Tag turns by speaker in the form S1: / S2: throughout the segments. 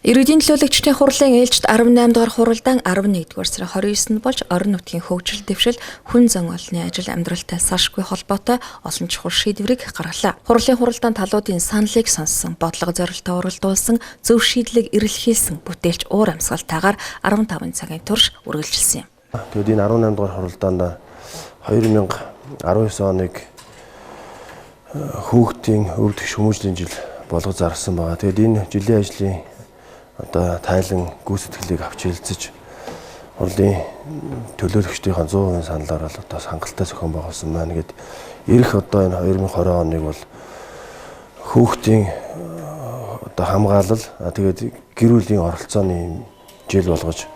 S1: Иргэдийн төлөөлөгчдийн хурлын ээлжид 18 дугаар хуралдаан 11 дугаар сарын 29-нд болж орон нутгийн хөгжил дэвшил хүн зан олонны ажил амьдралтай салшгүй холбоотой олон чухал шийдвэрийг гаргалаа. Хурлын хуралдаан талуудын саналыг сонссон, бодлого зорилттой уралдуулсан, зөв шийдлийг эрэлхийлсэн бүтээлч уур амьсгалтайгаар 15 цагийн турш үргэлжилсэн юм.
S2: Тэгэд энэ 18 дугаар хуралдаанд 2019 оныг хүүхдийн өвдөх хүмүүжлийн жил болгож зарсан байгаа. Тэгэд энэ жилийн ажлын тайлан гүйцэтгэлийг авч хэлцэж хурлын төлөөлөгчдийн 100% саналаар бол хангалттай зохион байгуулсан байна. Гэд ирэх энэ 2020 оныг бол хүүхдийн хамгаалал тэгээд гэр бүлийн оролцооны жил болгож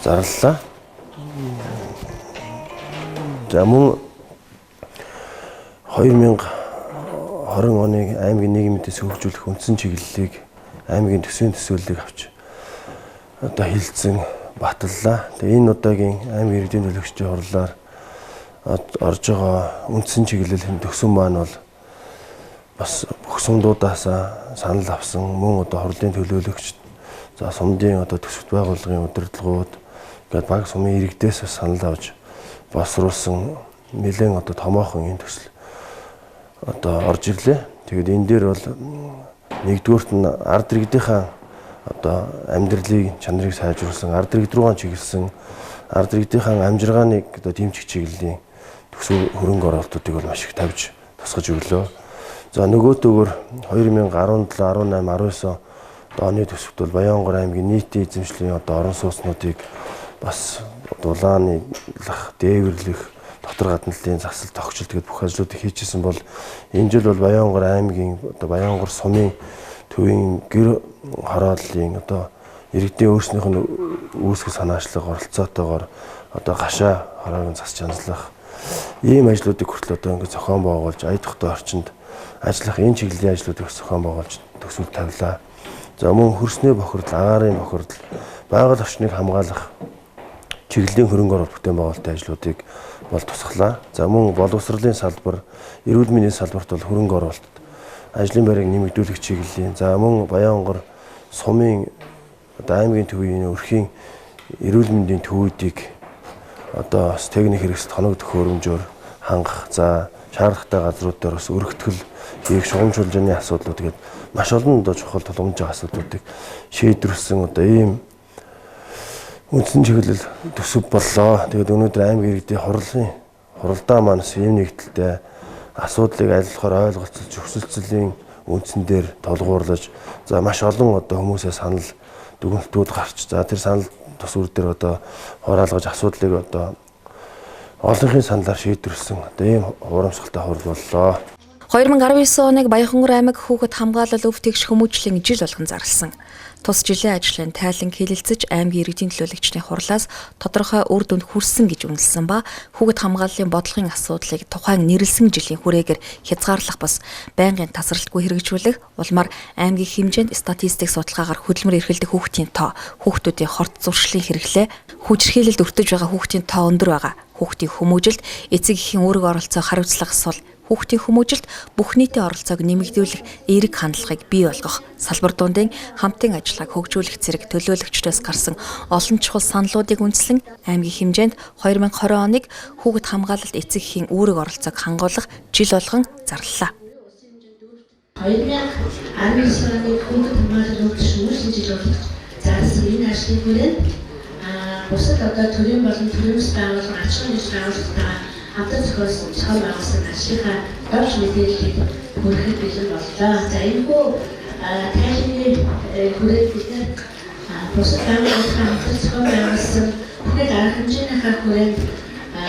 S2: зарлалаа. За мөн 2020 оныг аймгийн нийгмийн дэс хөгжүүлэх үндсэн чиглэлийг аймгийн төсвийн төсөөллийг авч хилцэн баталлаа. Тэгээ энэ удаагийн аймгийн иргэдийн төлөөлөгчдийн хурлаар орж байгаа үндсэн чиглэлийн төсөв маань бол бас бүх сумдуудаас санал авсан мөн хурлын төлөөлөгч сумдын төсөвт байгууллагын удирдлагууд гээд баг сумын иргэдээс санал авч боловсруулсан нэлээд томоохон энэ төсөл орж ирлээ. Тэгээд энэ дээр бол нэгдүгüүрт нь ард иргэдийнхаа амьдралын чанарыг сайжруулсан, ард иргэд рүүгээ чиглэсэн, ард иргэдийнхаа амжиргааныг дэмжих чиглэлийн төсөв хөрөнгө оруулалтуудыг бол маш их тавьж тусгаж өглөө. За нөгөөтэйгөр 2017, 18, 19 оны төсөвт бол Баянхонгор аймгийн нийтийн эзэмшлийн орон сууцнуудыг бас дулаанлах, дээвэрлэх, дотор гадналын засал тогтчилт гэдэг бүх ажлуудыг хийжсэн бол энэ жил бол Баянхонгор аймгийн Баянхонгор сумын төвийн гэр хорооллын иргэдийн өөрснийх нь үүсгэл санаачлага оролцоотойгоор гашаа хороогийн засч хандлах ийм ажлуудыг хүртэл ингээд зохион байгуулж ая тухтай орчинд ажиллах энэ чиглэлийн ажлуудыг зохион байгуулж төсвөл тавилаа. За мөн хөрсний бохирдол, агаарын бохирдол, байгаль орчныг хамгаалах чиглэлийн хөрөнгө оруулалт бүтээн байгуулалтын ажлуудыг бол тусглаа. За мөн боловсролын салбар, эрүүл мэндийн салбарт бол хөрөнгө оруулалт, ажлын байрыг нэмэгдүүлэх чиглэлийн, за мөн Баянхонгор сумын аймгийн төвийн өрхийн эрүүл мэндийн төвүүдийг техник хэрэгсэлд хоног төхөөрөмжөөр хангах, за шаардлагатай газрууд дээр бас өргөтгөл хийх, шугамжуулжны асуудлууд тэгээд маш олон чухал тулгамж байгаа асуудлуудыг шийдвэрлсэн ийм үндсэн чиглэл төсөв боллоо. Тэгээд өнөөдөр аймгийн иргэдийн хуралдаа маань ийм нэгдэлтэй асуудлыг аль болохоор ойлголцож зөвшөлтсөлийн үндсэн дээр толгуурлаж, за маш олон хүмүүсээ санал дүгнэлтүүд гарч, за тэр санал төсвөр дээр хороолгож асуудлыг олонхын саналаар шийдвэрлсэн ийм урамсгалтай хурал боллоо.
S1: 2019 оныг Баянхонгор аймаг хүүхэд хамгаалал өв тэгш хүмүүжлийн жил болгон зарласан. Тус жилийн ажлын тайлан хэлэлцэж аймгийн иргэдийн төлөөлөгчдийн хурлаас тодорхой үр дүнд хүрсэн гэж үнэлсэн ба хүүхэд хамгааллын бодлогын асуудлыг тухайн нэрлсэн жилийн хүрээгээр хязгаарлах бас байнгын тасралтгүй хэрэгжүүлэх, улмаар аймгийн хэмжээнд статистик судалгаагаар хөдөлмөр эрхэлдэг хүүхдийн тоо, хүүхдүүдийн хорт зуршлын хэрэглээ, хүчирхийлэлд өртөж байгаа хүүхдийн тоо өндөр байгаа, хүүхдийн хүмүүжилт, эцэг эхийн үүрэг оролцоо хариуцлага сул, хүүхдийн хүмүүжилт бүх нийтийн оролцоог нэмэгдүүлэх эерэг хандлагыг бий болгох, салбар дундын хамтын ажиллагааг хөгжүүлэх зэрэг төлөөлөгчдөөс гарсан олон чухал саналуудыг үндэслэн аймгийн хэмжээнд 2020 оныг хүүхэд хамгаалалт эцэг эхийн үүрэг оролцоог хангуулах жил болгон зарлалаа.
S3: 2019 оны хүүхэд хамгаалалт өв тэгш хүмүүжлийн жил болгох зарласан энэ ажлын хүрээнд бусад төрийн болон төрөөс байгууллага аж ахуйн нэгж байгууллагатайгаа хамтан зохиолсон байгуулсан ажлынхаа дорж мэдээллийг хүрэхэд бэлэн боллоо. За энэхүү тайлбарны хүрээд бид бусад байгууллагатай хамтан зохион байгуулсан бүхэл арга хэмжээнийхээ хүрээнд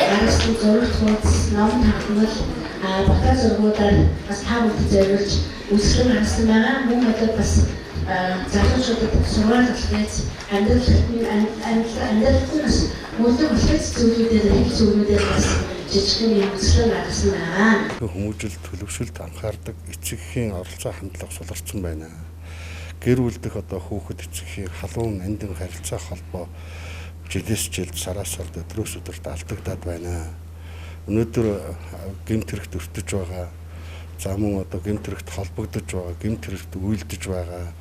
S3: гаргасан зурагт хуудас, ном тагнал, батал зургуудаар бас та бүхэнд зориулж үсгэн хангасан байгаа. Мөн бас залуучуудад сургаал болгож амьдралд бас мөрдөн бүхэл зүйлүүдээр хэл зүйлүүдээр бас жижигхэн юм үсгэн гаргасан байгаа.
S4: Хүмүүжил төлөвшөлт анхаардаг эцэг эхийн оролцоо хандлага суларсан байна. Гэр бүлдэх хүүхэд эцэг эхийн халуун эндэн харилцаа холбоо жилээс жилд сараас сард өдрөөс өдөрт алдагдаад байна. Өнөөдөр гэмт хэрэгт өртөж байгаа, за мөн гэмт хэрэгт холбогдож байгаа, гэмт хэрэгт үйлдэж байгаа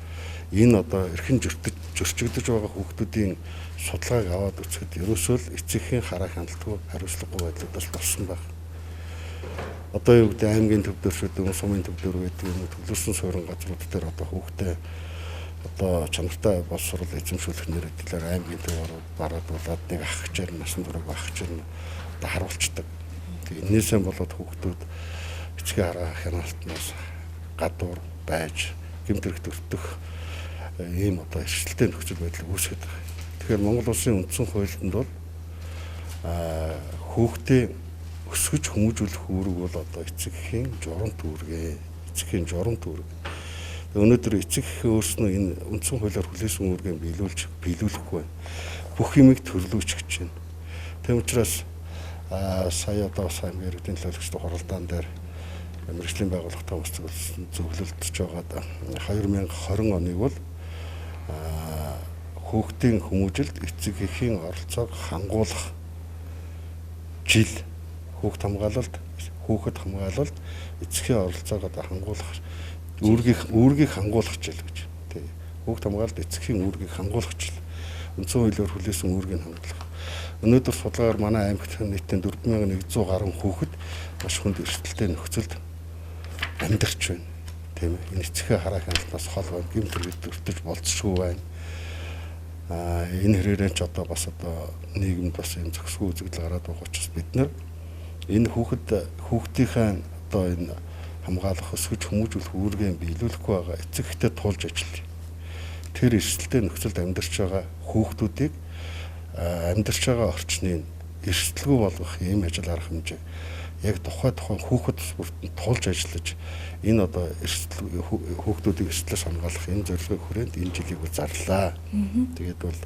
S4: энэ одоо эрхэн зөрчигдөж байгаа хүүхдүүдийн судалгааг аваад үзэхэд ерөөсөө л эцэгхийн хараа хандлагагүй хариуцлагагүй байдлаас болсон байна. Одоо юу гэдэг аймгийн төвдөршүүд, сумын төвдөр гэдэг юм төлөвлөсөн суурин газрууд дээр одоо хүүхдээ одоо чанартай боловсрол эзэмшүүлэх нэрээр аймгийн төвөөр бараадуулаад нэг ах хчээр насан туршид ах хчээр одоо харуулцдаг. Тэгээ энээсээ болоод хүүхдүүд эцгийн хараа хяналтнаас гадуур байж гэмт хэрэг төртөх ийм одоо эрсдэлтэй нөхцөл байдал үүсгэж байгаа. Тэгэхээр Монгол Улсын үндсэн хуулинд бол хүүхдээ өсгөж хүмүүжүүлэх үүрэг бол одоо эцэгхийн журам түүргээ. Эцэгхийн журам түүрэг. Өнөөдөр эцэг эхийн өөрснөө энэ үндсэн хуулиар хүлээсэн үүргээ биелүүлэхгүй бүх юмыг төрлөөч гэж байна. Тийм учраас сая одоо сайн мэрэгдийн төлөөлөгчдийн хуралдаан дээр мэрэгжлийн байгууллагатай зөвлөлдөж байгаа 2020 оныг бол хүүхдийн хүмүүжилд эцэг эхийн оролцоог хангуулах жил хүүхэд хамгаалалт эцгийн оролцоог одоо хангуулах үүргийг хангуулах жил гэж. Тий. Хүүхэд хамгаалалт эцгийн үүргийг хангуулах жил. Үндсэн хуулиар хүлээсэн үүргийг хангуулах. Өнөөдөр судалгаагаар манай аймагт нийтдээ 4100 гаруй хүүхэд маш хүнд эрсдэлтэй нөхцөлд амьдарч байна. Тийм ээ. Энэ эцгийн хараа хяналтнаас хол байна. Гэмт хэрэг өртөж болцсохгүй байна. Энэ хэрээрээ ч одоо бас одоо нийгэмд бас юм зохисгүй үзэгдэл гараад байгаа учраас бид нар энэ хүүхдийнхээ одоо энэ хамгаалах өсгөж хүмүүжүүлэх үүргээ биелүүлэхгүй байгаа эцэг эхтэй тулж ажиллая. Тэр эрсдэлтэй нөхцөлд амьдарч байгаа хүүхдүүдийг амьдарч байгаа орчныг эрсдэлгүй болгох ийм ажил арга хэмжээ яг тухайн хүүхэд бүртэн тулж ажиллаж энэ одоо хүүхдүүдийг эрсдлээс хамгаалах энэ зорилгыг хүрээнд энэ жилийг зарлаа. Тэгээд бол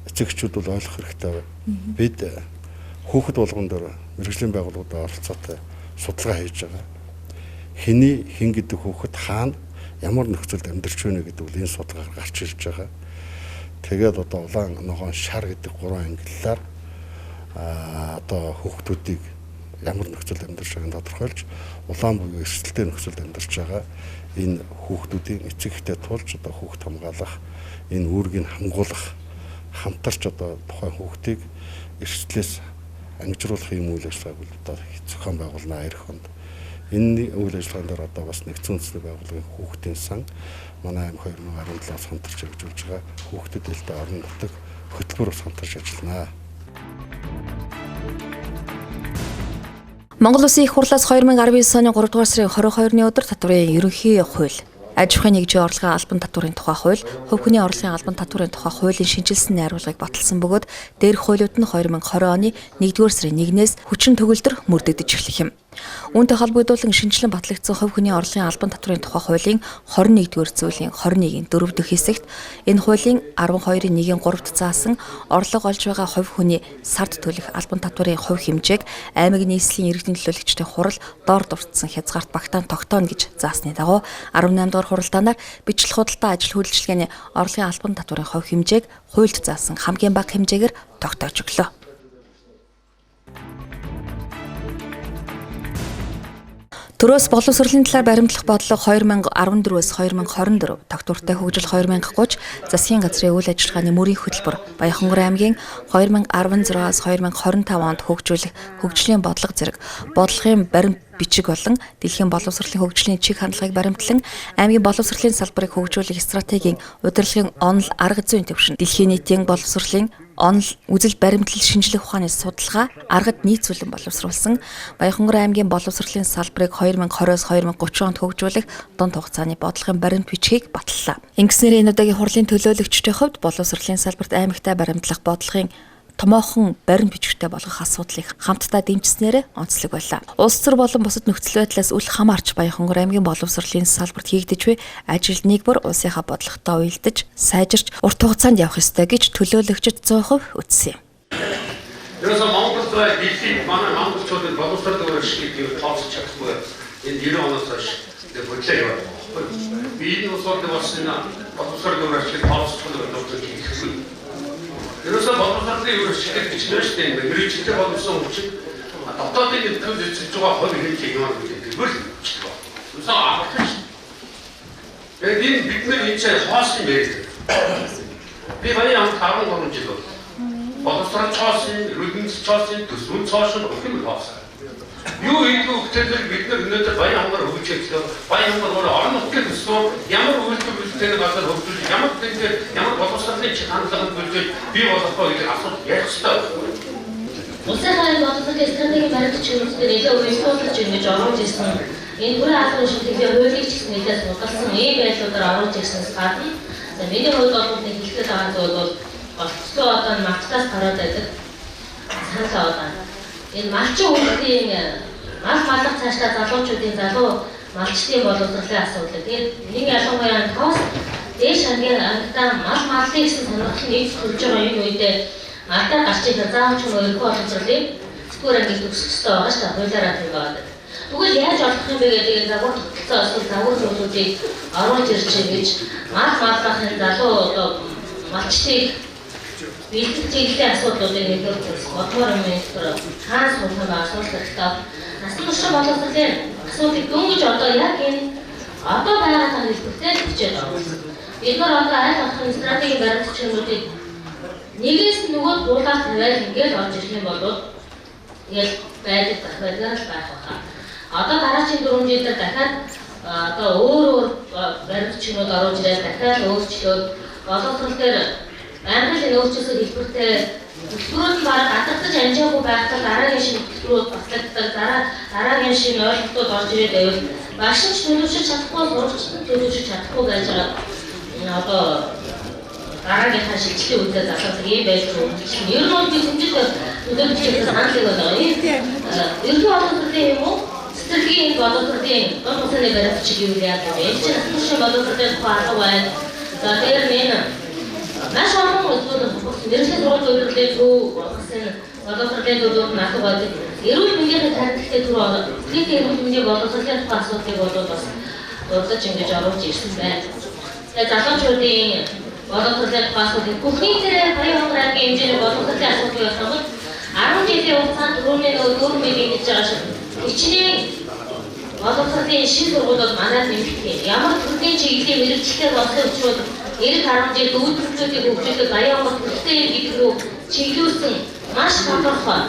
S4: эцэг эхчүүд бол ойлгох хэрэгтэй. Бид хүүхэд болгон дээр мэрэгжлийн байгууллагуудад оролцоотой судалгаа хийж байгаа. Хэн гэдэг хүүхэд хаана ямар нөхцөлд амьдарч байна гэдэг бол энэ судалгаар гарч ирж байгаа. Тэгээд одоо улаан ногоон шар гэдэг 3 ангиллаар одоо хүүхдүүдийг ямар нөхцөлд амьдарч байгааг тодорхойлж улаан буюу эрсдэлтэй нөхцөлд амьдарч байгаа энэ хүүхдүүдийн эцэг эхтэй тулж одоо хүүхд хамгаалах энэ үүргийг хангуулах хамтарч одоо тухайн хүүхдийг эрсдлээс ангижруулах юм үйл ажиллагааг одоо зохион байгуулна 2 хонд. Энэ үйл ажиллагаан дээр одоо бас нэгдсэн үндэсний байгууллагын хүүхдийн сан манай аймаг 2017-аас хамтарч хэрэгжүүлж байгаа хүүхдэд элдэ орон нутаг хөтөлбөр бас хамтарч ажиллана.
S1: Монгол Улсын их хурлаас 2019 оны 3 дугаар сарын 22-ны өдөр татварын ерөнхий хууль, аж ахуйн нэгжийн орлогын албан татварын тухай хууль, хувь хүний орлогын албан татварын тухай хуулийн шинжилсэн найруулгыг баталсан бөгөөд дээрх хуулиуд нь 2020 оны 1-р сарын 1-ээс хүчин төгөлдөр мөрдөгдөж эхлэх юм. Үүнтэй холбогдуулан шинжилэн батлагдсан хувь хүний орлогын албан татварын тухай хуулийн 21-р зүйлийн 21-ийн 4 дахь хэсэгт энэ хуулийн 12-ийн 1-ийн 3-т заасан орлого олж байгаа хувь хүний сард төлөх албан татварын хувь хэмжээг аймаг нийслэлийн иргэдийн төлөөлөгчдийн хурал доор дурдсан хязгаарт багтаан тогтооно гэж заасны дагуу 18 дугаар хуралдаанаар бичлэг худалдаа ажил хөдөлгөөний орлогын албан татварын хувь хэмжээг хуульд заасан хамгийн бага хэмжээгээр тогтоож өглөө. Төрөөс боловсролын талаар баримтлах бодлого 2014-өөс 2024, тогтвортой хөгжил 2030, засгийн газрын үйл ажиллагааны мөрийн хөтөлбөр, Баянхонгор аймгийн 2016-аас 2025 онд хөгжүүлэх хөгжлийн бодлого зэрэг бодлогын баримт бичиг болон дэлхийн боловсролын хөгжлийн чиг хандлагыг баримтлан аймгийн боловсролын салбарыг хөгжүүлэх стратегийн удирдлагын онол арга зүйн төвшин, дэлхийн нийтийн боловсролын онол үзэл баримтлал шинжлэх ухааны судалгаа аргад нийцүүлэн боловсруулсан Баянхонгор аймгийн боловсролын салбарыг 2020-оос 2030 онд хөгжүүлэх дунд хугацааны бодлогын баримт бичгийг баталлаа. Ингэснээр энэ удаагийн хурлын төлөөлөгчдийн хувьд боловсролын салбарт аймагтай баримтлах бодлогын томоохон баримт бичгтэй болгох асуудлыг хамтдаа дэмжснээр онцлог байлаа. Улс төр болон бусад нөхцөл байдлаас үл хамаарч Баянхонгор аймгийн боловсролын салбарт хийгдэж буй ажил нэгбэр улсынхаа бодлоготой уялдаж, сайжирч урт хугацаанд явах ёстой гэж төлөөлөгчид 100% үзсэн юм.
S5: Ерөөсөө Монголд дэлхийн манай монголчуудын боловсрол өөрчлөлтийг тооцож чадахгүй. Энэ 90 оноос хойш бодлоо яваад байгаа. Би энэ усууд болсон боловсрол өөрчлөлтийг тооцох нь зөвхөн хийхгүй. Ерөөсөө боловсролын өөрчлөлт бичнэ шүү дээ. Мэргэжтэй боловсон хүчин дотоодын төлөв эзэлж байгаа хувь хэмжээ юм аа гэдэг. Тэгвэл авах шүү. Тэгээд энэ бид нар энэ чинь хоосон байх. Би баян 13 жил бол боловсрол цоосон, эрдэнэс цоосон, төсвөн цоосон гэх юм хоосон. Юу хийдэг гэвэл бид нар өнөөдөр Баянхонгор хөгжүүлсэн. Баянхонгор орон нутгийн төсвөө ямар үйлдвэр үйлчлэгийг газар хөгжүүлж, ямар тэнцээ, ямар боловсролын хандлаганд бүрдэж бий болгох вэ гэдэг асуулт ярих хэрэгтэй.
S3: Улсын хавийн боловсролын стратегийн баримтч хүмүүсээр илүү үйлчлүүлж ингэж оруулж ирсэн. Энэ бүрэн албан шилжүүлэх хуулийг ч гэсэн нэлээд судалсан ийм байдлуудаар оруулж ирсэнээс гадна миний хувьд бол нэг хэлэхэд байгаа зүйл бол болцлоо одоо мартаас гараад байдаг. Саналаа одоо энэ малчин хүмүүсийн мал маллах цаашдаа залуучуудын залуу малчдын боловсролын асуудал. Тэгээд нэг ялангуяа тоос дээш ангийн ангидаа мал маллын гэсэн сонирхол нэг төрж байгаа энэ үедээ алдаа гарч ирэх заавч өөрийнхөө боловсролыг зүгээр ангийн төгсөх хэрэгтэй байгаа шүү дээ. Хуулиараа тийм байдаг. Тэгвэл яаж олох юм бэ гэдэг загвар тогтолцоо эсвэл загвар зүйлүүдийг оруулж ирж гэж мал маллахын залуу одоо малчдыг бэлтгэж чиглэлийн асуудлуудыг хэлбэрт бодмоор юм энэ хаанс хурдан асуулт хэрэгтэй. Насан туршийн боловсролын асуудлыг дөнгөж одоо яг энэ одоо байгаа хэлбэртэй хичээж байгаа. Бид нар одоо аль болох стратегийн баримтч хүмүүсийг нэгээс нөгөө дуулаад тавиад ингээд орж ирэх юм бол тэгэл байдаг дахиад л байх баха. Одоо дараагийн 4 жилээр дахиад одоо өөр баримтчнууд оруулж ирээд дахиад өөрчлөөд боловсрол дээр амьдралын өөрчлөлт хэлбэртэй төлөвлөрөөд баг гадагдаж амжаагүй байхдаа дараагийн шинэ төлөвлөрүүд батлагддаг, дараагийн шинэ ойлголтууд орж ирээд байвал багшч төлөвшөж чадахгүй, сурагч төлөвшөж чадахгүй байж байгаа одоо дараагийнхаа шилжилтийн үедээ залгах ийм байдлаар үргэлжлэх. Ер нь бол би хэмжиж төлөвлөж санал нэг байна. Ерөнхий боловсролын юм уу? Цэцэрлэгийн боловсролын гол усны баримтч гэвэл яа гэвэл энэ чинь асуушин боловсролын тухай алга байна. За дээр нэ маш олон зүйлүүд мэрэгжлийн сургуулийн төв болсон боловсролын төлөвлөлт нь алга байдаг. Эрүүл мэндийн тархитай төр клиник эрүүл мэндийн боловсролын тухай асуудлыг бол бас дурдж ингэж оруулж ирсэн байна. Тэгээд залуучуудын боловсролын тухай асуудлыг бүхний зэрэг Баянхонгор аймгийн хэмжээний боловсролын асуудлыг явуулсан бол 10 жилийн хугацаанд түрүүний нөгөө мэдээ хийж байгаа шиг хичнээн боловсролын шин сургуулиуд манайд нэмэгдэх юм. Ямар төрлийн чиглэлийн мэрэгчлэлээр болсон учраас эх 10 жил үүдэлтүүдийг хөгжүүлэх Баянхонгор төрөлтэй гэдэг рүү чиглүүлсэн маш тодорхой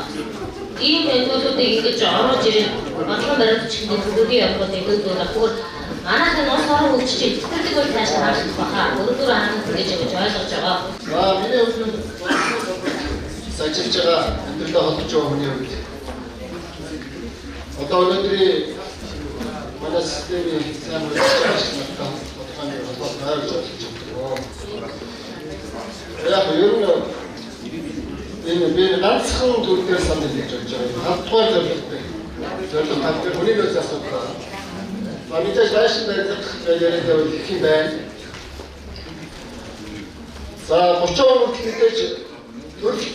S3: ийм зүйлүүдийг ингэж оруулж ирэх бодлого баримтчдын төлөвийн явдлууд өгдөг болохоор манайхын улс орон хөгжиж цэцэрлэг бол цааш хаалт баха өөрөөр хангах гэж ойлгож байгаа.
S6: За миний хувьд сажиж байгаа амьдралаа холбож байгаа хүний хувьд одоо өнөөдрийн манай системийн сайн үйлчлэгч надад тодорхой холбоот найрж болж байна. Яг ер нь энэ би ганцхан төр дээр санал хийж байгаа. Хавдугаар зорилготой. Зорилго тавтай хүний нөөц асуудал. Мэдээж байшин барилгах яриад байвал их юм байна. За 30 он мэдээж төрөл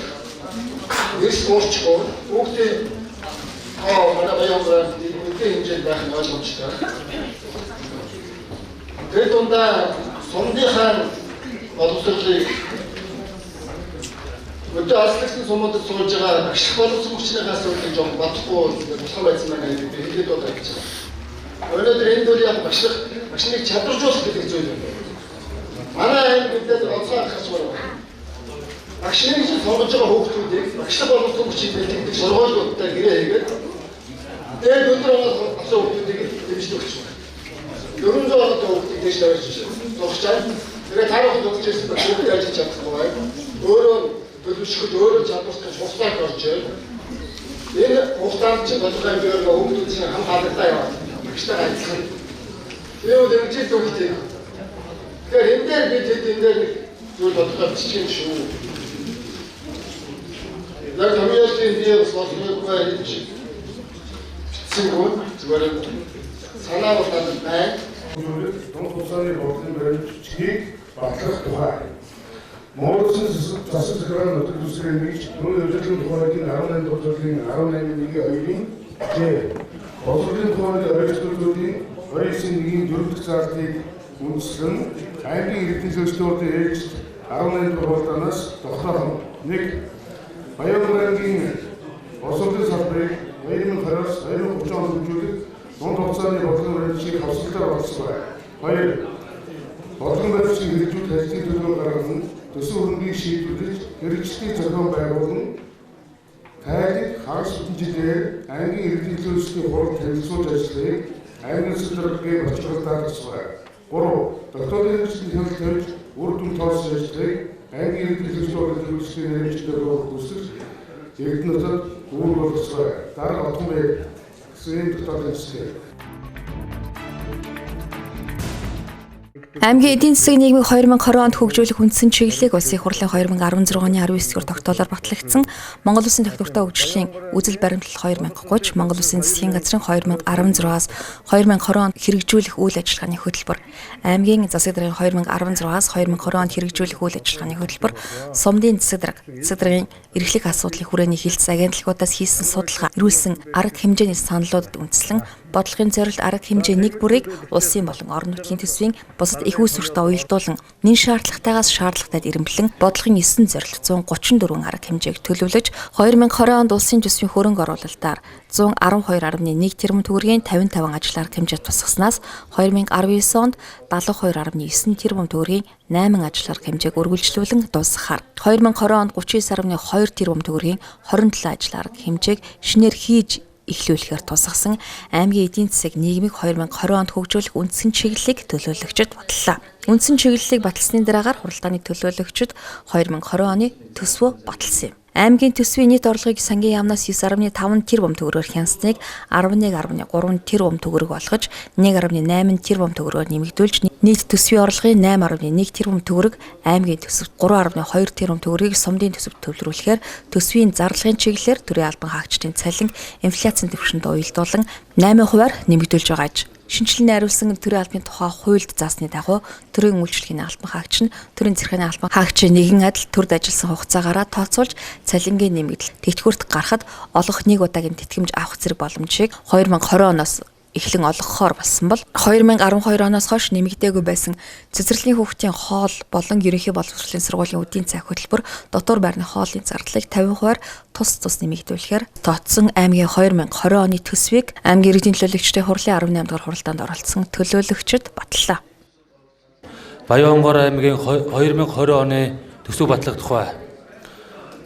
S6: нэрс уурчгүй хүүхдийн манай Баянхонгорын мэдээ хэмжээнд байх нь ойлгомжтой. Тэр дундаа сумдынхаа боловсролыг өдөө алслагчны сумуудад сууж байгаа багш боловсон хүчнийхээс өөрөөр жоох бодохгүй болох байсан байна гэж би хэлээд байгаа гэж байна. Өнөөдөр энэ дөрөв яг багшныг чадваржуулах гэдэг зүйл байна. Манай аймаг мэдээд онцгой анхаарч байна. Багшныг сонгож байгаа хүүхдүүдийг багшлах боловсон хүчийг бэлтгэдэг сургуулиудтай гэрээ хийгээд тэгээд өндөр онцгой хүүхдүүдийг дэмжиж өгч байна. 400 онцгой хүүхдийг дэж тавьж зогсож байна. Тэгээд тарихад өгч ирсэн хүүхдүүд ажиллаж чадахгүй байна. Өөрөө төлөвшөхөд өөрөө чадвартай хугацаанд орж байна. Энэ хугацаанд чинь тодорхой хэмжээгээр хүүхдүүдийн хам хаалгатаа яваад багштай ажиллах. Тэр үл хэмжээд өгчтэй. Тэгэхээр энэ дээр бид энэ дээр зүйл тодорхой бичих юм шүү. Яг хамгийн дээр сонсоогүй байх шиг. Зүгээр зүгээр санаа бодлоо байна.
S7: Дунд тусааны бодлогын баримтчдыг батлах тухай. Монгол засаг захиргааны нутаг төсвийн нэгж нүүн удирдлагын тухайгийн 18 дугаар зүйлийн 18.1-2-ийн боловсролын тухайг ойлгуулалтын 29.1-ийн 4-р заалтыг үндэслэн аймгийн иргэдийн зөвлөлтөөрийн ээлж 18 дугаар болоноос тогтоохон 1 Баянхонгор аймгийн боловсролын салбарыг 2020-2030 онд хөгжүүлэх дунд хугацааны бодлогын баримтчдыг хавсалтаар болсон байна. 2 бодлого баримтыг хэрэгжүүлэх ажлын төлөв гаргана, төсөв хөрөнгийг шийдвэрлэж, хэрэгжлийг зохион байгуулна. Тайлбар хагас бүтэн жилээр аймгийн иргэдийн төлөвлөсний хурал танилцуулж ажиллахыг аймгийн судалгаагийн бодлогоор даатгацгаа. 3. Докторийн хэрэгжлийн хяналт тавьж үр дүн тооцож ажиллахыг аймгийн иргэдийн төлөвлөсний төлөвлөсний нэрмжлэлээр үүсгэж иргэднүүдэд үүрэг болгоцгоо. Дараа отхон бай гэсэн дотоод хэлцээ.
S1: Аймгийн эдийн засаг нийгмийг 2020 онд хөгжүүлэх үндсэн чиглэлийг улсын хурлын 2016 оны 19-р тогтоолоор батлагдсан Монгол Улсын тогтвортой хөгжлийн үзэл баримтлал 2030, Монгол Улсын засгийн газрын 2016-аас 2020 онд хэрэгжүүлэх үйл ажиллагааны хөтөлбөр, аймгийн засаг даргын 2016-аас 2020 онд хэрэгжүүлэх үйл ажиллагааны хөтөлбөр, сумдын засаг даргын эрхлэх асуудлын хүрээний хилцс агентлагуудаас хийсэн судалгаа, ирүүлсэн арга хэмжээний саналуудад үндэслэн бодлогын зорилт арга хэмжээ нэг бүрийг улсын болон орон нутгийн төсвийн бусад их үүсвэртэй уялдуулан нэн шаардлагатайгаас шаардлагатайд ирэмблэн бодлогын 9 зорилт 134 арга хэмжээг төлөвлөж 2020 онд улсын төсвийн хөрөнгө оруулалтаар 112.1 тэрбум төгрөгийн 55 ажил арга хэмжээ тусгаснаас 2019 онд 72.9 тэрбум төгрөгийн 8 ажил арга хэмжээг үргэлжлүүлэн дуусгахаар 2020 онд 39.2 тэрбум төгрөгийн 27 ажил арга хэмжээг шинээр хийж эхлүүлэхээр тусгасан аймгийн эдийн засаг нийгмийг 2020 онд хөгжүүлэх үндсэн чиглэлийг төлөөлөгчд баталлаа. Үндсэн чиглэлийг баталсны дараагаар хуралдааны төлөөлөгчд 2020 оны төсвөө баталсан юм. Аймгийн төсвийн нийт орлогыг сангийн яамнаас 9.5 тэрбум төгрөгөөр хянсныг 11.3 тэрбум төгрөг болгож 1.8 тэрбум төгрөгөөр нэмэгдүүлж нийт төсвийн орлогын 8.1 тэрбум төгрөг аймгийн төсөвт 3.2 тэрбум төгрөгийг сумдын төсөвт төвлөрүүлэхээр төсвийн зарлагын чиглэлээр төрийн албан хаагчдын цалин инфляцийн түвшинд уялдуулан 8%-аар нэмэгдүүлж байгаа аж. Шинжилгээний хариулсан төрийн албаны тухай хуульд заасны дагуу төрийн үйлчлэгийн албан хаагч нь төрийн зэрэгэний албан хаагчийн нэгэн адил төрд ажилласан хугацаагаараа тооцоолж цалингийн нэмэгдэл тэтгэврт гарахад олох нэг удаагийн тэтгэмж авах зэрэг боломжийг 2020 оноос эхлэн олгохоор болсон бол 2012 оноос хойш нэмэгдээгүй байсан цэцэрлэгийн хүүхдийн хоол болон ерөнхий боловсролын сургуулийн үдийн цаг хөтөлбөр дотор байрны хоолны зардлыг 50%-аар тус нэмэгдүүлэхээр тооцсон аймгийн 2020 оны төсвийг аймгийн иргэдийн төлөөлөгчдийн хурлын 18 дугаар хуралдаанд оролцсон төлөөлөгчд батллаа.
S8: Баянхонгор аймгийн 2020 оны төсөв батлах тухай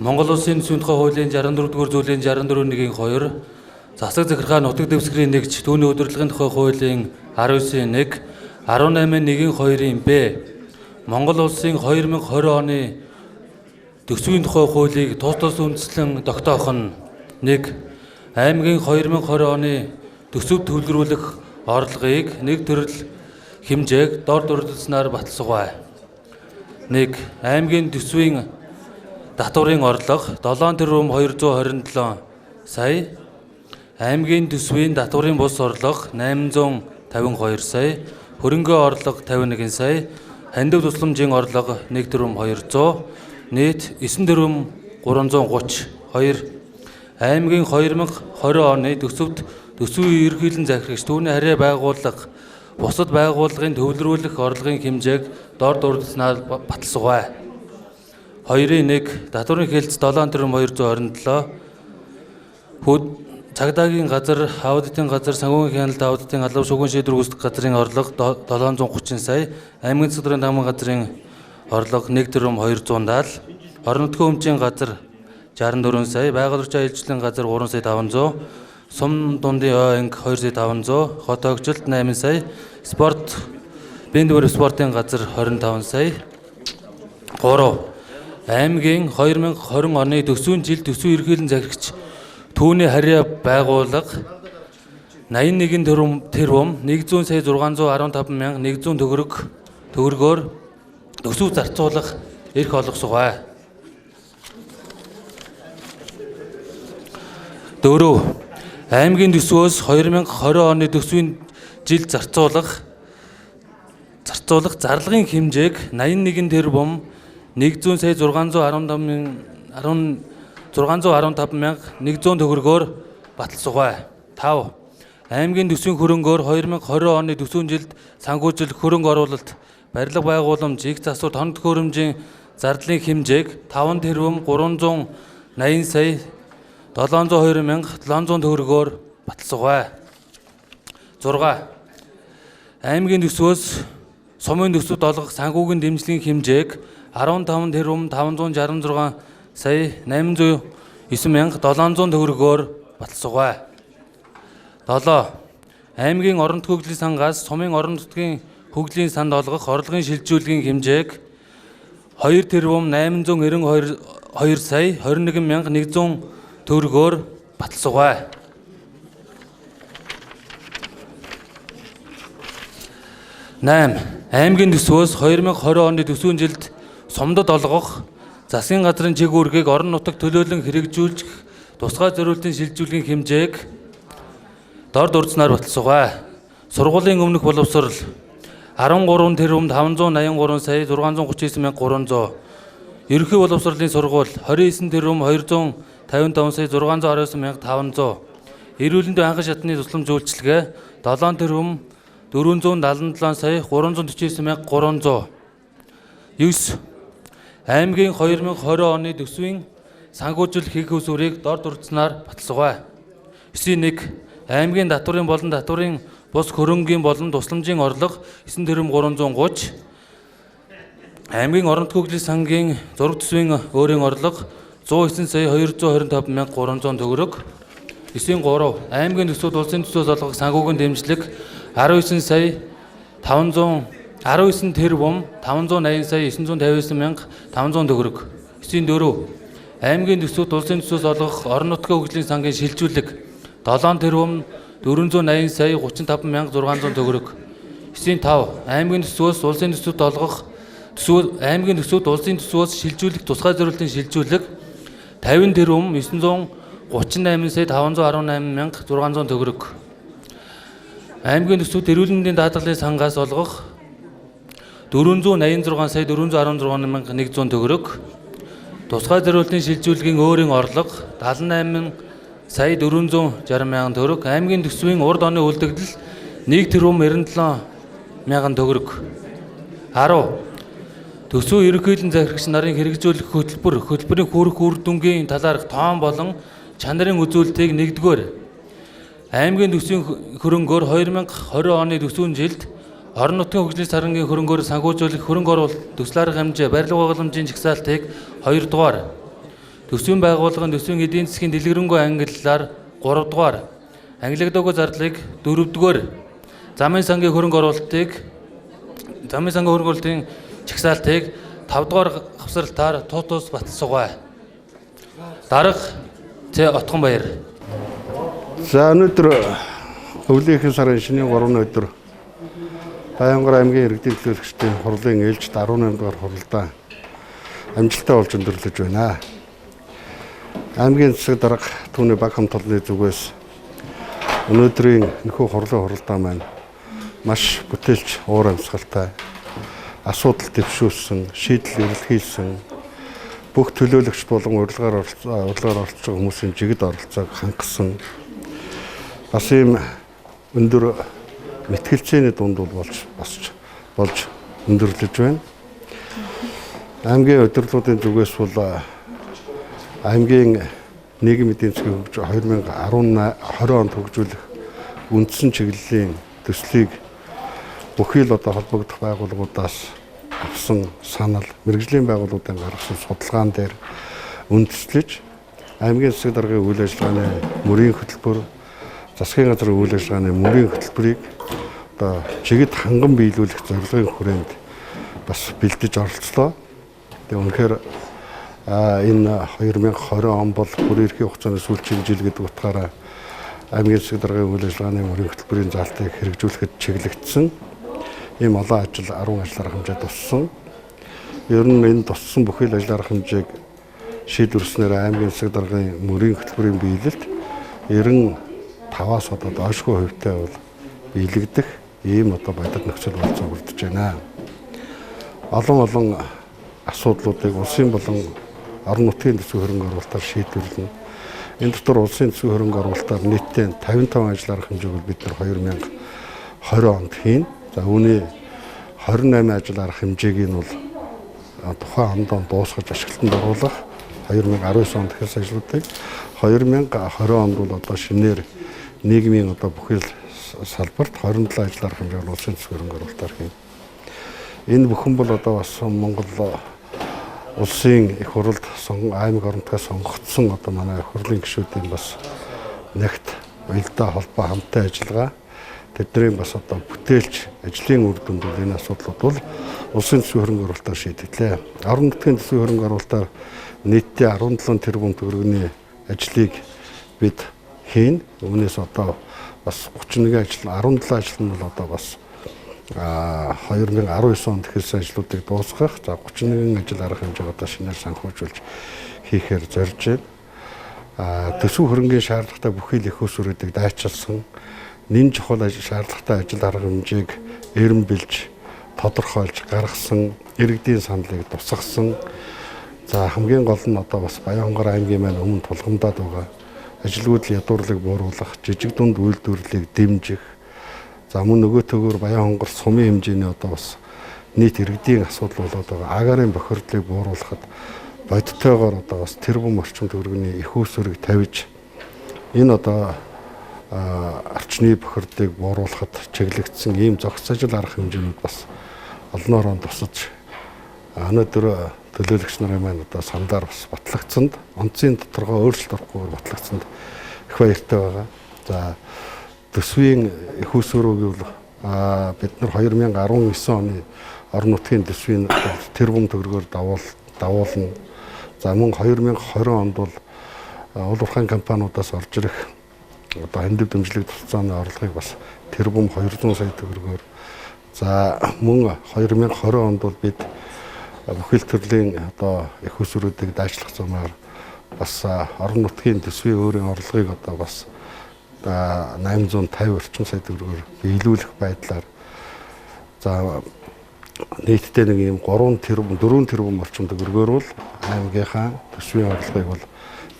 S8: Монгол Улсын төсвийн тухай хуулийн 64-р зүйлийн 64.1-2 засаг захиргаа нутаг дэвсгэрийн нэгж түүний удирдлагын тухай хуулийн 19.1 18.1-2-ийн Б Монгол Улсын 2020 оны төсвийн тухай хуулийг тус үндэслэн тогтоох нь 1 аймгийн 2020 оны төсөв төвлөрүүлэх орлогыг нэг төрөл хэмжээг дор дурдсанаар баталсугай. 1 аймгийн төсвийн татварын орлого 7.227 сая, аймгийн төсвийн татварын бус орлого 852 сая, хөрөнгө орлого 51 сая, хандив тусламжийн орлого 1.200, нийт 9.330. 2 аймгийн 2020 оны төсөвт төсвийн ерөнхийлөн захирагч түүний харьяа байгууллага бусад байгууллагын төвлөрүүлэх орлогын хэмжээг дор дурдсанаар баталсугай. 2.1 татварын хэлц 7.227 цагдаагийн газар, аудитын газар, санхүүгийн хяналт аудитын албан шүүхийн шийдвэр үүсгэх газрын орлого 730 сая, аймгийн засаг даргын намын газрын орлого 1.270, орон нутгийн өмчийн газар 64 сая, байгаль орчин аялал газар 3 сая 500, сум дундын ой анги 2 сая 500, хот хогжилт 8 сая, спорт биеийн дэвээр спортын газар 25 сая. 3 аймгийн 2020 оны төсвийн жил төсвийн ерөнхийлөн захирагч түүний харьяа байгууллага 81 тэрбум 100 сая 615,100 төгрөгөөр төсөв зарцуулах эрх олгосугай. 4 аймгийн төсвөөс 2020 оны төсвийн жил зарцуулах зарлагын хэмжээг 81 тэрбум 100 сая 615,100 төгрөгөөр баталсугай. 5 аймгийн төсвийн хөрөнгөөр 2020 оны төсвийн жилд санхүүжилт, хөрөнгө оруулалт, барилга байгууламж, их засвар, тоног төхөөрөмжийн зардлын хэмжээг 5 тэрбум 380 сая 702,700 төгрөгөөр баталсугай. 6 аймгийн төсвөөс сумын төсөвт олгох санхүүгийн дэмжлэгийн хэмжээг 15 тэрбум 566 сая 809,700 төгрөгөөр баталсугай. 7. Аймгийн орон нутгийн хөгжлийн сангаас сумын орон нутгийн хөгжлийн санд олгох орлогын шилжүүлгийн хэмжээг 2 тэрбум 892 сая 21,100 төгрөгөөр баталсугай. 8. Аймгийн төсвөөс 2020 оны төсвийн жилд сумдад олгох засгийн газрын чиг үүргийг орон нутагт төлөөлөн хэрэгжүүлж тусгай зориултын шилжүүлгийн хэмжээг дор дурдснаар баталсугай. Сургуулийн өмнөх боловсрол 13 тэрбум 583 сая 639,300. Ерөнхий боловсролын сургууль 29 тэрбум 255 сая 619,500. Эрүүл мэндийн анхан шатны тусламж үйлчилгээ 7 тэрбум 477 сая 349,300. 9. Аймгийн 2020 оны төсвийн санхүүжүүлэх хийх усүрийг дор дурдснаар баталсугай. 9.1. Аймгийн татварын болон татварын бус хөрөнгийн болон тусламжийн орлого 9 тэрбум 330. Аймгийн орон нутгийн хөгжлийн сангийн зураг төсвийн өөрийн орлого 109 сая 225,300 төгрөг. 9.3. Аймгийн төсвүүд улсын төсвөөс олгох санхүүгийн дэмжлэг 19 сая 19 тэрбум 580 сая 959,500 төгрөг. 9.4. Аймгийн төсвүүд улсын төсвөөс олгох орон нутгийн хөгжлийн сангийн шилжүүлэг 7 тэрбум 480 сая 35,600 төгрөг. 9.5. Аймгийн төсвөөс улсын төсвөд олгох аймгийн төсвөд улсын төсвөөс шилжүүлэх тусгай зориултын шилжүүлэг 50 тэрбум 938 сая 518,600 төгрөг. Аймгийн төсвөд эрүүл мэндийн даатгалын сангаас олгох 486 сая 416,100 төгрөг. Тусгай зориултын шилжүүлгийн өөрийн орлого 78 сая 460,000 төгрөг. Аймгийн төсвийн урд оны үлдэгдэл 1 тэрбум 97,000 төгрөг. 10. Төсвөө ерөнхийлөн захирагч нарын хэрэгжүүлэх хөтөлбөрийн хүрэх үр дүнгийн талаарх тоон болон чанарын үзүүлэлтийг 1-р аймгийн төсвийн хөрөнгөөр 2020 оны төсвийн жилд орон нутгийн хөгжлийн сарнгийн хөрөнгөөр санхүүжүүлэх хөрөнгө оруулалт төсөл арга хэмжээ барилга байгууламжийн жагсаалтыг 2-р төсвийн байгууллагын төсвийн эдийн засгийн дэлгэрэнгүй ангиллаар 3-р ангилагдаагүй зардлыг 4-р замын сангийн хөрөнгө оруулалтын жагсаалтыг 5-р хавсралтаар туутус баталсугай. Дарга Отгонбаяр.
S4: За өнөөдөр өвлийнхэн сарын шинийн 3 өдөр Баянгор аймгийн иргэдийн төлөөлөгчдийн хурлын ээлжид 18 дугаар хуралдаа амжилттай болж өндөрлөж байна. Аймгийн засаг дарга түүний баг хамт олонны зүгээс өнөөдрийн энэхүү хуралдаа маань маш бүтээлч уур амьсгалтай асуудал дэвшүүлсэн, шийдэл эрэлхийлсэн бүх төлөөлөгч болон урилгаар оролцож байгаа хүмүүсийн жигд оролцоог хангасан бас ийм өндөр мэтгэлцээний дунд болж өндөрлөж байна. Аймгийн удирдлуудын зүгээс бол аймгийн нийгмийн эдийн засгийн хөгжил 2020 онд хөгжүүлэх үндсэн чиглэлийн төслийг бүхий л холбогдох байгууллагуудаас авсан санал, мэргэжлийн байгууллагуудын гаргасан судалгаан дээр үндэслэж аймгийн засаг даргын үйл ажиллагааны мөрийн хөтөлбөр, засгийн газрын үйл ажиллагааны мөрийн хөтөлбөрийг чигд ханган биелүүлэх зорилгын хүрээнд бас бэлдэж оролцлоо. Тэгээ үнэхээр энэ 2020 он бол бүр эрхийн хугацааны сүүлчийн жил гэдэг утгаараа аймгийн засаг даргын үйл ажиллагааны мөрийн хөтөлбөрийн заалтыг хэрэгжүүлэхэд чиглэгдсэн ийм олон ажил 10 ажил арга хэмжээ туссан. Ер нь энэ туссан бүхий л ажил арга хэмжээг шийдвэрлснээр аймгийн засаг даргын мөрийн хөтөлбөрийн биелэлт 95-аас ойшгүй хувьтай бол биелэгдэх ийм бодит нөхцөл болцоо бүрдэж байна. Олон асуудлуудыг улсын болон орон нутгийн төсвийн хөрөнгө оруулалтаар шийдвэрлэнэ. Энэ дотор улсын төсвийн хөрөнгө оруулалтаар нийтдээ 55 ажил арга хэмжээг бид нар 2020 онд хийн. За үүний 28 ажил арга хэмжээг нь бол тухайн онд дуусгаж ашиглалтанд оруулах 2019 онд ихс ажлуудыг 2020 онд бол шинээр нийгмийн бүхэл салбарт 27 ажил арга хэмжээгээр улсын төсвийн хөрөнгө оруулалтаар хийн. Энэ бүхэн бол одоо бас Монгол улсын их хурлд аймаг оронтгой сонгогдсон одоо манай хурлын гишүүдийн бас нэгт уялдаа холбоо хамттай ажиллагаа тэдний бас одоо бүтээлч ажлын үр дүнд энэ асуудлууд бол улсын төсвийн хөрөнгө оруулалтаар шийдэглээ. Орон нутгийн төсвийн хөрөнгө оруулалтаар нийтдээ 17 тэрбум төгрөгийн ажлыг бид хийн. Үүнээс одоо бас 31 ажил 17 ажил нь бол одоо бас 2019 онд ихэлсэн ажлуудыг дуусгах, за 31 ажил арга хэмжээг одоо шинээр санхүүжүүлж хийхээр зорж байна. Төсөв хөрөнгийн шаардлагатай бүхий л их усүрүүдийг дайчилсан, нэн чухал шаардлагатай ажил арга хэмжээг эрен билж, тодорхойлж гаргасан, иргэдийн саналыг тусгасан. За хамгийн гол нь одоо бас Баянхонгор аймгийн маань өмнө тулгамдаад байгаа ажилгүйдэл ядуурлыг бууруулах, жижиг дунд үйлдвэрлэлийг дэмжих. За мөн нөгөө төгөөр Баянхонгор сумын хэмжээний одоо бас нийт иргэдийн асуудал болоод байгаа агарын бохирдлыг бууруулахад бодтойгоор одоо бас тэрбум орчим төгрөгийн их усүрийг тавьж энэ одоо орчны бохирдлыг бууруулахад чиглэгдсэн ийм зохиц ажил арга хэмжээнүүд бас олон орон тусаж өнөөдөр төлөөлөгч нарын маань одоо сандаар бас батлагдсанд онцгийн тодорхой өөрчлөлт орохгүйгээр батлагдсанд их баяртай байгаа. За төсвийн их усүрийг бол бид нар 2019 оны орон нутгийн төсвийн тэрбум төгрөгөөр давуулна. За мөн 2020 онд бол уул уурхайн компаниудаас орж ирэх одоо хандив дэмжлэг тусцааны орлогыг бас тэрбум 200 сая төгрөгөөр. За мөн 2020 онд бол бид бүхэл төрлийн одоо их усүрүүдийг дайчлах замаар бас орон нутгийн төсвийн өөрийн орлогыг одоо бас 850 орчим сая төгрөгөөр биелүүлэх байдлаар за нийтдээ нэг юм 4 тэрбум орчим төгрөгөөр бол аймгийнхаа төсвийн орлогыг бол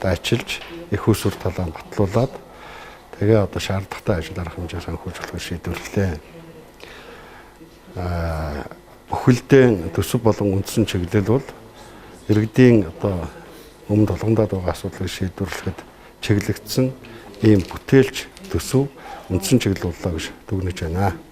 S4: дайчилж их усүр талаа батлуулаад тэгээ одоо шаардлагатай ажил арга хэмжээ санхүүжүүлэхээр шийдвэрлэлээ. Бүхэлдээ төсөв болон үндсэн чиглэл бол иргэдийн одоо өмнө тулгамдаад байгаа асуудлыг шийдвэрлэхэд чиглэгдсэн ийм бүтээлч төсөв үндсэн чиглэл боллоо гэж дүгнэж байна.